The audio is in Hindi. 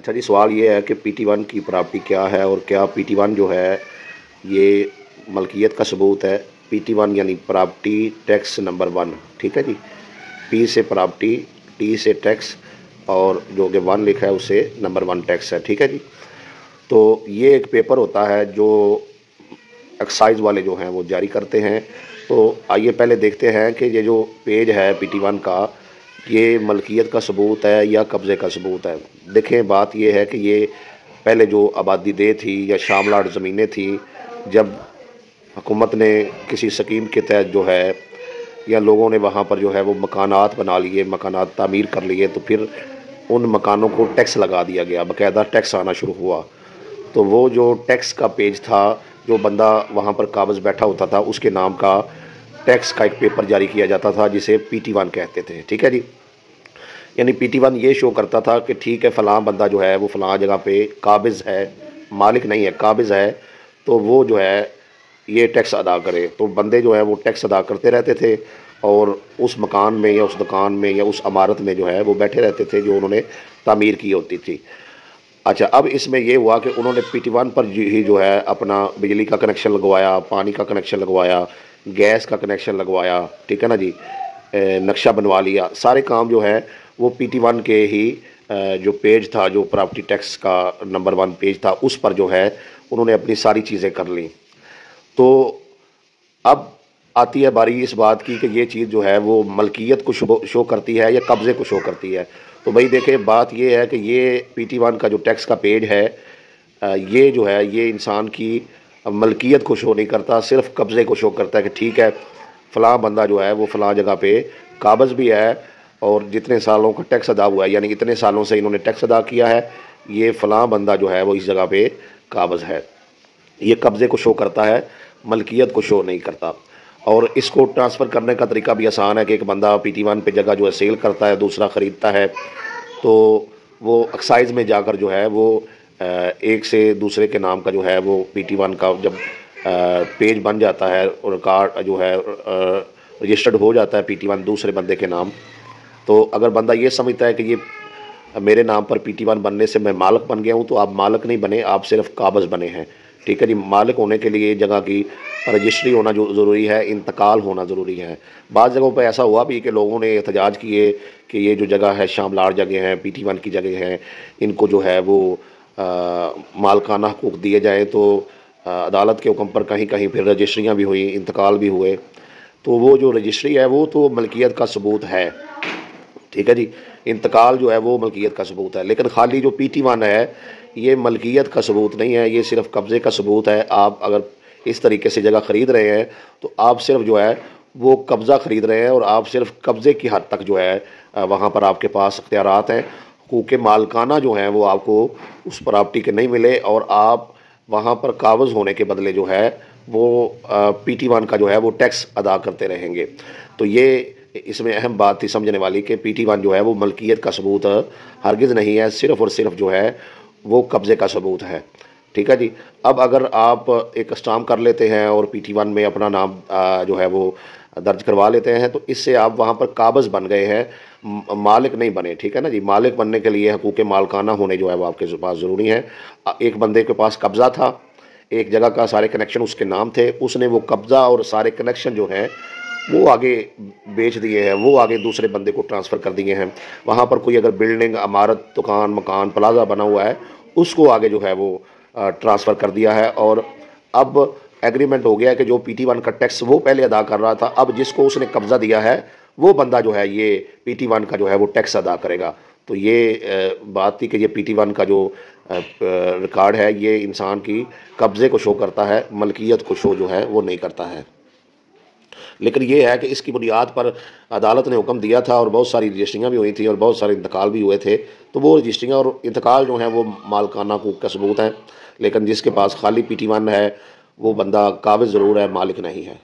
अच्छा जी, सवाल ये है कि PT1 की प्रॉपर्टी क्या है और क्या PT1 जो है ये मलकियत का सबूत है। PT1 यानी प्रॉपर्टी टैक्स नंबर 1। ठीक है जी। P से प्रॉपर्टी, T से टैक्स और जो कि 1 लिखा है उसे नंबर 1 टैक्स है। ठीक है जी। तो ये एक पेपर होता है जो एक्साइज वाले जो हैं वो जारी करते हैं। तो आइए पहले देखते हैं कि ये जो पेज है PT1 का, ये मलकियत का सबूत है या कब्ज़े का सबूत है। देखें, बात ये है कि ये पहले जो आबादी दे थी या शामलाट ज़मीनें थी, जब हुकूमत ने किसी स्कीम के तहत जो है या लोगों ने वहाँ पर जो है वो मकानात बना लिए, मकानात तामीर कर लिए, तो फिर उन मकानों को टैक्स लगा दिया गया, बाकायदा टैक्स आना शुरू हुआ। तो वो जो टैक्स का पेज था, जो बंदा वहाँ पर काबज़ बैठा होता था, उसके नाम का टैक्स का एक पेपर जारी किया जाता था जिसे PT1 कहते थे। ठीक है जी। यानी PT1 ये शो करता था कि ठीक है, फ़लाँ बंदा जो है वो फ़लाँ जगह पे काबिज़ है, मालिक नहीं है, काबिज़ है, तो वो जो है ये टैक्स अदा करे। तो बंदे जो है वो टैक्स अदा करते रहते थे और उस मकान में या उस दुकान में या उस इमारत में जो है वो बैठे रहते थे जो उन्होंने तामीर की होती थी। अच्छा, अब इसमें ये हुआ कि उन्होंने PT1 पर ही जो है अपना बिजली का कनेक्शन लगवाया, पानी का कनेक्शन लगवाया, गैस का कनेक्शन लगवाया। ठीक है ना जी। नक्शा बनवा लिया। सारे काम जो है वो PT1 के ही जो पेज था, जो प्रॉपर्टी टैक्स का नंबर 1 पेज था, उस पर जो है उन्होंने अपनी सारी चीज़ें कर ली। तो अब आती है बारी इस बात की कि ये चीज़ जो है वो मलकियत को शो करती है या कब्ज़े को शो करती है। तो भाई देखें, बात ये है कि ये PT1 का जो टैक्स का पेज है, ये जो है ये इंसान की मलकियत को शो नहीं करता, सिर्फ कब्ज़े को शो करता है कि ठीक है, फ़लाँ बंदा जो है वो फ़लाँ जगह पे काबज़ भी है और जितने सालों का टैक्स अदा हुआ है, यानी इतने सालों से इन्होंने टैक्स अदा किया है, ये फ़लाँ बंदा जो है वो इस जगह पे काबज़ है। ये कब्ज़े को शो करता है, मलकियत को शो नहीं करता। और इसको ट्रांसफ़र करने का तरीका भी आसान है कि एक बंदा PT1 पे जगह जो है सेल करता है, दूसरा ख़रीदता है, तो वो एक्साइज़ में जाकर जो है वो एक से दूसरे के नाम का जो है वो PT1 का जब पेज बन जाता है और कार्ड जो है रजिस्टर्ड हो जाता है PT1 दूसरे बंदे के नाम। तो अगर बंदा ये समझता है कि ये मेरे नाम पर PT1 बनने से मैं मालिक बन गया हूँ, तो आप मालिक नहीं बने, आप सिर्फ काबज़ बने हैं। ठीक है जी। मालिक होने के लिए जगह की रजिस्ट्री होना जो ज़रूरी है, इंतकाल होना ज़रूरी है। बाज़ जगहों पर ऐसा हुआ भी कि लोगों ने एहतजाज किए कि ये जो जगह है शामलाट जगह है, PT1 की जगह है, इनको जो है वो मालकाना हकूक़ दिए जाएँ। तो अदालत के हुक्म पर कहीं कहीं फिर रजिस्ट्रियाँ भी हुई, इंतकाल भी हुए। तो वो जो रजिस्ट्री है वो तो मलकियत का सबूत है। ठीक है जी। इंतकाल जो है वो मलकियत का सबूत है, लेकिन खाली जो PT1 है ये मलकियत का सबूत नहीं है, ये सिर्फ कब्ज़े का सबूत है। आप अगर इस तरीके से जगह ख़रीद रहे हैं तो आप सिर्फ जो है वो कब्ज़ा ख़रीद रहे हैं और आप सिर्फ कब्ज़े की हद तक जो है वहाँ पर आपके पास इख्तियारात हैं। हुकूक़ मालकाना जो हैं वो आपको उस प्रॉपर्टी के नहीं मिले और आप वहाँ पर काबज़ होने के बदले जो है वो PT1 का जो है वो टैक्स अदा करते रहेंगे। तो ये इसमें अहम बात थी समझने वाली कि PT1 जो है वो मलकियत का सबूत हरगिज़ नहीं है, सिर्फ़ और सिर्फ जो है वो कब्ज़े का सबूत है। ठीक है जी। अब अगर आप एक स्टाम्प कर लेते हैं और PT1 में अपना नाम जो है वो दर्ज करवा लेते हैं, तो इससे आप वहाँ पर काबज़ बन गए हैं, मालिक नहीं बने। ठीक है ना जी। मालिक बनने के लिए हकूक़ मालकाना होने जो है वो आपके पास ज़रूरी है। एक बंदे के पास कब्ज़ा था, एक जगह का सारे कनेक्शन उसके नाम थे, उसने वो कब्ज़ा और सारे कनेक्शन जो हैं वो आगे बेच दिए हैं, वो आगे दूसरे बंदे को ट्रांसफ़र कर दिए हैं। वहाँ पर कोई अगर बिल्डिंग, इमारत, दुकान, मकान, प्लाज़ा बना हुआ है, उसको आगे जो है वो ट्रांसफ़र कर दिया है। और अब एग्रीमेंट हो गया है कि जो PT1 का टैक्स वो पहले अदा कर रहा था, अब जिसको उसने कब्ज़ा दिया है वो बंदा जो है ये PT1 का जो है वो टैक्स अदा करेगा। तो ये बात थी कि ये PT1 का जो रिकॉर्ड है ये इंसान की कब्ज़े को शो करता है, मलकियत को शो जो है वो नहीं करता है। लेकिन ये है कि इसकी बुनियाद पर अदालत ने हुक्म दिया था और बहुत सारी रजिस्ट्रियाँ भी हुई थी और बहुत सारे इंतकाल भी हुए थे। तो वो रजिस्ट्रियाँ और इंतकाल जो हैं वो मालकाना हकूक़ का सबूत हैं, लेकिन जिसके पास खाली PT1 है वो बंदा काबिज़ ज़रूर है, मालिक नहीं है।